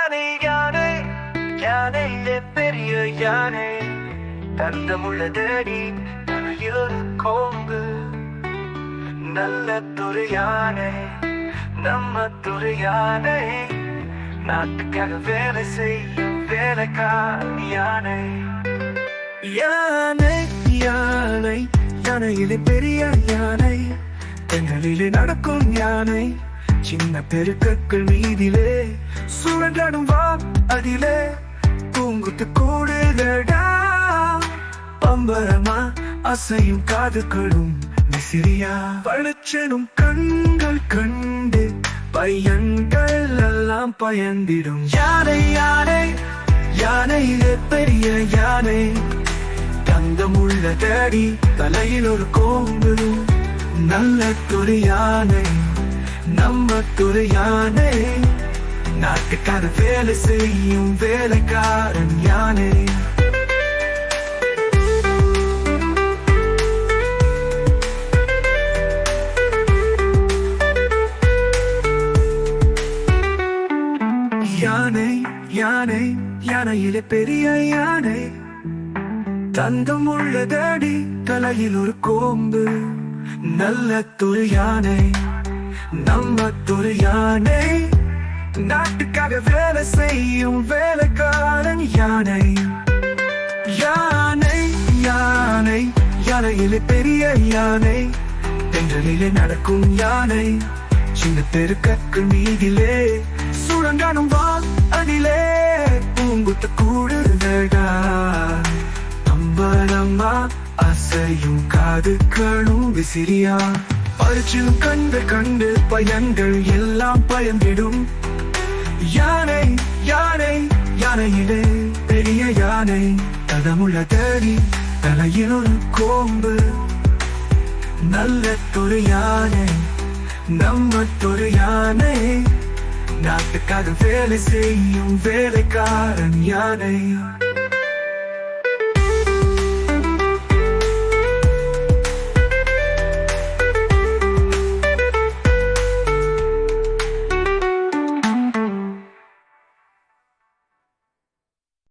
யானை யானை யானையிலே பெரிய யானை தந்தமுள்ள தேடி தலையில் கோம்பு நல்ல துரு யானை நம்ம துரு யானை நாட்டுக்காக வேலை செய்யும் வேலைக்கார யானை யானை யானை யானையிலே பெரிய யானை தென்னலிலே நடக்கும் யானை சின்ன பெருக்கக்கள் மீதிலே சுழன்றாடும் வா அதிலே பூங்குத்து கூடுதடா பம்பரமா அசையும் காதுகளும் விசிறியா பளிச்செனும் கண்கள் கண்டு பையன்கள் எல்லாம் பயந்திடும் யானை யானை யானையிலே பெரிய யானை தந்தமுள்ள தேடி தலையில் ஒரு கோம்பு நல்ல துரு யானை நம்ம துரு யானை நாட்டுக்கார வேலை செய்யும் வேலைக்காரன் யானை யானை யானை யானையிலே பெரிய யானை தந்தம் உள்ளதடி தலையில் ஒரு கோம்பு நல்ல துரு யானை நம்ம துரு யானை நாட்டுக்காக வேலை செய்யும் வேலைக்காரன் யானை யானை யானை யானையிலே பெரிய யானை தென்றலிலே நடக்கும் யானை சின்ன பெருக்கக்கள் மீதிலே சுழங்கானும் வா அதிலே பூங்குத்து கூடுதடா அம்பலமா அசையும் காதுகளும் விசிறியா பறிச்சிலும் கண்டு கண்டு பயன்கள் எல்லாம் பயந்திடும் யானை யானை யானையிலே பெரிய யானை தடமுள்ள தேடி தலையில் ஒரு கோம்பு நல்ல துரு யானை நம்ம துரு யானை நாட்டுக்காக வேலை செய்யும் வேலைக்காரன் யானை